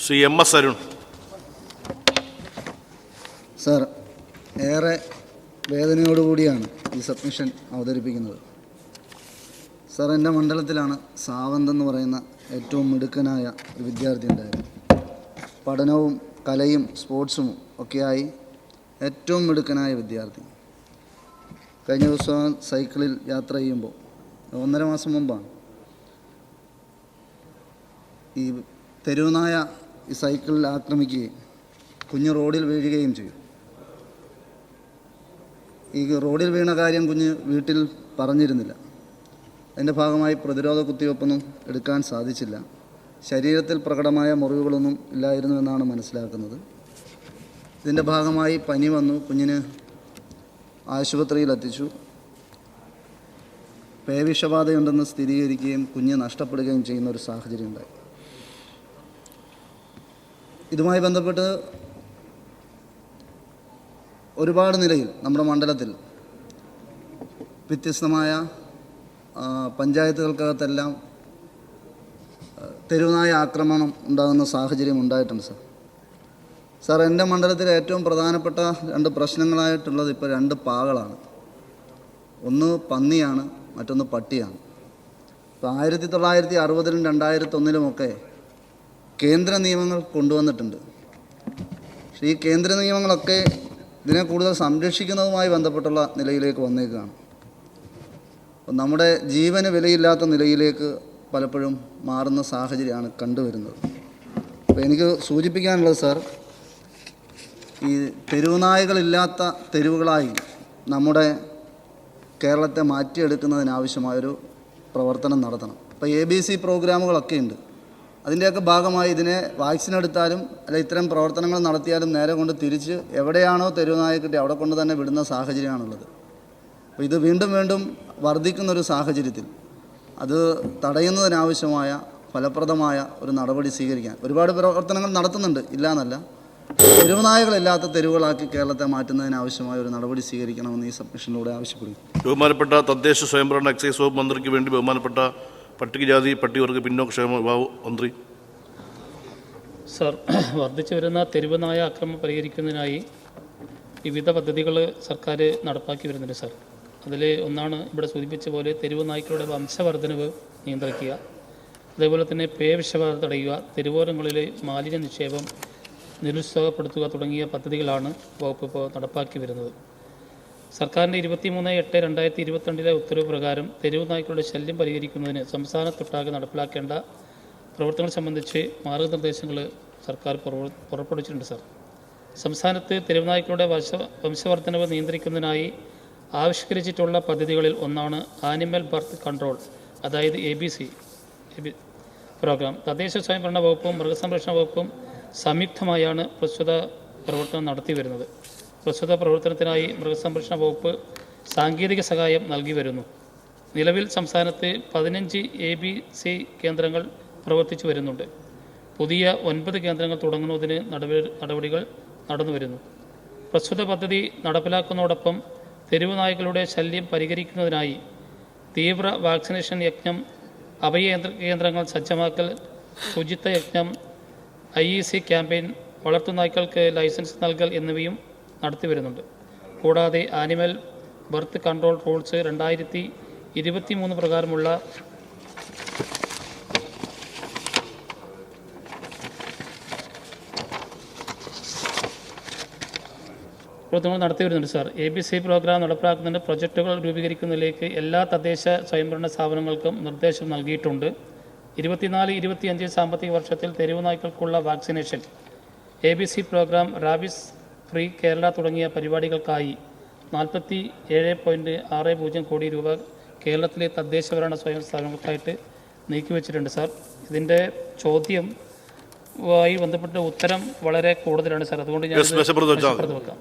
Shri M S Arun. Sir, ഏറെ വേദനയോടുകൂടിയാണ് ഈ submission അവതരിപ്പിക്കുന്നത്. സാർ, എൻ്റെ മണ്ഡലത്തിലാണ് സാവന്ത് എന്ന് പറയുന്ന ഏറ്റവും മിടുക്കനായ ഒരു വിദ്യാർത്ഥി ഉണ്ടായിരുന്നു. പഠനവും കലയും സ്പോർട്സും ഒക്കെയായി ഏറ്റവും മിടുക്കനായ വിദ്യാർത്ഥി. കഴിഞ്ഞ ദിവസം സൈക്കിളിൽ യാത്ര ചെയ്യുമ്പോൾ 1.5 മാസം മുമ്പാണ് ഈ തെരുവുനായ ഈ സൈക്കിളിൽ ആക്രമിക്കുകയും കുഞ്ഞ് റോഡിൽ വീഴുകയും ചെയ്തു. ഈ റോഡിൽ വീണ കാര്യം കുഞ്ഞ് വീട്ടിൽ പറഞ്ഞിരുന്നില്ല. അതിൻ്റെ ഭാഗമായി പ്രതിരോധ കുത്തിവയ്പ്പൊന്നും എടുക്കാൻ സാധിച്ചില്ല. ശരീരത്തിൽ പ്രകടമായ മുറിവുകളൊന്നും ഇല്ലായിരുന്നു എന്നാണ് മനസ്സിലാക്കുന്നത്. ഇതിൻ്റെ ഭാഗമായി പനി വന്നു. കുഞ്ഞിന് ആശുപത്രിയിലെത്തിച്ചു. പേവിഷബാധയുണ്ടെന്ന് സ്ഥിരീകരിക്കുകയും കുഞ്ഞ് നഷ്ടപ്പെടുകയും ചെയ്യുന്ന ഒരു സാഹചര്യം ഉണ്ടായി. ഇതുമായി ബന്ധപ്പെട്ട് ഒരുപാട് നിലയിൽ നമ്മുടെ മണ്ഡലത്തിൽ വ്യത്യസ്തമായ പഞ്ചായത്തുകൾക്കകത്തെല്ലാം തെരുവുനായ ആക്രമണം ഉണ്ടാകുന്ന സാഹചര്യം ഉണ്ടായിട്ടുണ്ട്. സാർ, എൻ്റെ മണ്ഡലത്തിലെ ഏറ്റവും പ്രധാനപ്പെട്ട 2 പ്രശ്നങ്ങളായിട്ടുള്ളത് ഇപ്പോൾ 2 പാകളാണ്. ഒന്ന് പന്നിയാണ്, മറ്റൊന്ന് പട്ടിയാണ്. ഇപ്പോൾ 1960-ലും 2001-ലുമൊക്കെ കേന്ദ്ര നിയമങ്ങൾ കൊണ്ടുവന്നിട്ടുണ്ട്. പക്ഷേ ഈ കേന്ദ്ര നിയമങ്ങളൊക്കെ ഇതിനെ കൂടുതൽ സംരക്ഷിക്കുന്നതുമായി ബന്ധപ്പെട്ടുള്ള നിലയിലേക്ക് വന്നേക്കുകയാണ്. അപ്പോൾ നമ്മുടെ ജീവന് വിലയില്ലാത്ത നിലയിലേക്ക് പലപ്പോഴും മാറുന്ന സാഹചര്യമാണ് കണ്ടുവരുന്നത്. അപ്പോൾ എനിക്ക് സൂചിപ്പിക്കാനുള്ളത് സാർ, ഈ തെരുവുനായകളില്ലാത്ത തെരുവുകളായി നമ്മുടെ കേരളത്തെ മാറ്റിയെടുക്കുന്നതിനാവശ്യമായൊരു പ്രവർത്തനം നടത്തണം. ഇപ്പോൾ ABC പ്രോഗ്രാമുകളൊക്കെ ഉണ്ട്. അതിൻ്റെയൊക്കെ ഭാഗമായി ഇതിനെ വാക്സിൻ എടുത്താലും അല്ല ഇത്തരം പ്രവർത്തനങ്ങൾ നടത്തിയാലും നേരെ കൊണ്ട് തിരിച്ച് എവിടെയാണോ തെരുവുനായ കിട്ടി അവിടെ കൊണ്ട് തന്നെ വിടുന്ന സാഹചര്യമാണുള്ളത്. അപ്പോൾ ഇത് വീണ്ടും വീണ്ടും വർദ്ധിക്കുന്നൊരു സാഹചര്യത്തിൽ അത് തടയുന്നതിനാവശ്യമായ ഫലപ്രദമായ ഒരു നടപടി സ്വീകരിക്കാൻ ഒരുപാട് പ്രവർത്തനങ്ങൾ നടത്തുന്നുണ്ട്, ഇല്ല എന്നല്ല. തെരുവുനായകളില്ലാത്ത തെരുവുകളാക്കി കേരളത്തെ മാറ്റുന്നതിനാവശ്യമായ ഒരു നടപടി സ്വീകരിക്കണമെന്ന് ഈ സബ്മിഷനിലൂടെ ആവശ്യപ്പെടുന്നു. ബഹുമാനപ്പെട്ട തദ്ദേശ സ്വയംഭരണ എക്സൈസ് വകുപ്പ് മന്ത്രിക്ക് വേണ്ടി ബഹുമാനപ്പെട്ട പട്ടികജാതി പട്ടികവർഗ പിന്നോക്ഷേമ വകുപ്പ് മന്ത്രി. സർ, വർദ്ധിച്ചു വരുന്ന തെരുവുനായ ആക്രമണം പരിഹരിക്കുന്നതിനായി വിവിധ പദ്ധതികൾ സർക്കാർ നടപ്പാക്കി വരുന്നുണ്ട് സർ. അതിൽ ഒന്നാണ് ഇവിടെ സൂചിപ്പിച്ച പോലെ തെരുവ് നായ്ക്കളുടെ വംശവർദ്ധനവ് നിയന്ത്രിക്കുക, അതേപോലെ തന്നെ പേവിഷബാധ തടയുക, തെരുവോരങ്ങളിലെ മാലിന്യ നിക്ഷേപം നിരുത്സാഹപ്പെടുത്തുക തുടങ്ങിയ പദ്ധതികളാണ് വകുപ്പ് ഇപ്പോൾ നടപ്പാക്കി വരുന്നത്. സർക്കാരിൻ്റെ 23/8/2022 ഉത്തരവ് പ്രകാരം തെരുവ് നായ്ക്കളുടെ ശല്യം പരിഹരിക്കുന്നതിന് സംസ്ഥാനത്തൊട്ടാകെ നടപ്പിലാക്കേണ്ട പ്രവർത്തനങ്ങൾ സംബന്ധിച്ച് മാർഗനിർദ്ദേശങ്ങൾ സർക്കാർ പുറപ്പെടുവിച്ചിട്ടുണ്ട് സർ. സംസ്ഥാനത്ത് തെരുവ് നായ്ക്കളുടെ വംശവർദ്ധനവ് നിയന്ത്രിക്കുന്നതിനായി ആവിഷ്കരിച്ചിട്ടുള്ള പദ്ധതികളിൽ ഒന്നാണ് ആനിമൽ ബർത്ത് കൺട്രോൾ, അതായത് ABC പ്രോഗ്രാം. തദ്ദേശ സ്വയംഭരണ വകുപ്പും മൃഗസംരക്ഷണ വകുപ്പും സംയുക്തമായാണ് പ്രസ്തുത പ്രവർത്തനം നടത്തി വരുന്നത്. പ്രസ്തുത പ്രവർത്തനത്തിനായി മൃഗസംരക്ഷണ വകുപ്പ് സാങ്കേതിക സഹായം നൽകി വരുന്നു. നിലവിൽ സംസ്ഥാനത്ത് 15 ABC കേന്ദ്രങ്ങൾ പ്രവർത്തിച്ചു വരുന്നുണ്ട്. പുതിയ 9 കേന്ദ്രങ്ങൾ തുടങ്ങുന്നതിന് നടപടികൾ നടന്നു വരുന്നു. പ്രസ്തുത പദ്ധതി നടപ്പിലാക്കുന്നതോടൊപ്പം തെരുവ് നായ്ക്കളുടെ ശല്യം പരിഹരിക്കുന്നതിനായി തീവ്ര വാക്സിനേഷൻ യജ്ഞം, അഭയ കേന്ദ്രങ്ങൾ സജ്ജമാക്കൽ, ശുചിത്വ യജ്ഞം, IEC ക്യാമ്പയിൻ, വളർത്തുനായ്ക്കൾക്ക് ലൈസൻസ് നൽകൽ എന്നിവയും നടത്തി വരുന്നുണ്ട്. കൂടാതെ ആനിമൽ ബർത്ത് കൺട്രോൾ റൂൾസ് 2023 പ്രകാരമുള്ള പ്രവർത്തനങ്ങൾ നടത്തി വരുന്നുണ്ട് സാർ. ABC പ്രോഗ്രാം നടപ്പിലാക്കുന്നതിന് പ്രൊജക്റ്റുകൾ രൂപീകരിക്കുന്നതിലേക്ക് എല്ലാ തദ്ദേശ സ്വയംഭരണ സ്ഥാപനങ്ങൾക്കും നിർദ്ദേശം നൽകിയിട്ടുണ്ട്. 24-25 സാമ്പത്തിക വർഷത്തിൽ തെരുവ് നായ്ക്കൾക്കുള്ള vaccination, ABC program, rabies free Kerala തുടങ്ങിയ പരിപാടികൾക്കായി 47.60 കോടി രൂപ കേരളത്തിലെ തദ്ദേശഭരണ സ്വയം സ്ഥാപനങ്ങൾക്കായിട്ട് നീക്കിവെച്ചിട്ടുണ്ട് സാർ. ഇതിൻ്റെ ചോദ്യവുമായി ബന്ധപ്പെട്ട ഉത്തരം വളരെ കൂടുതലാണ് സാർ. അതുകൊണ്ട് ഞാൻ വെക്കാം.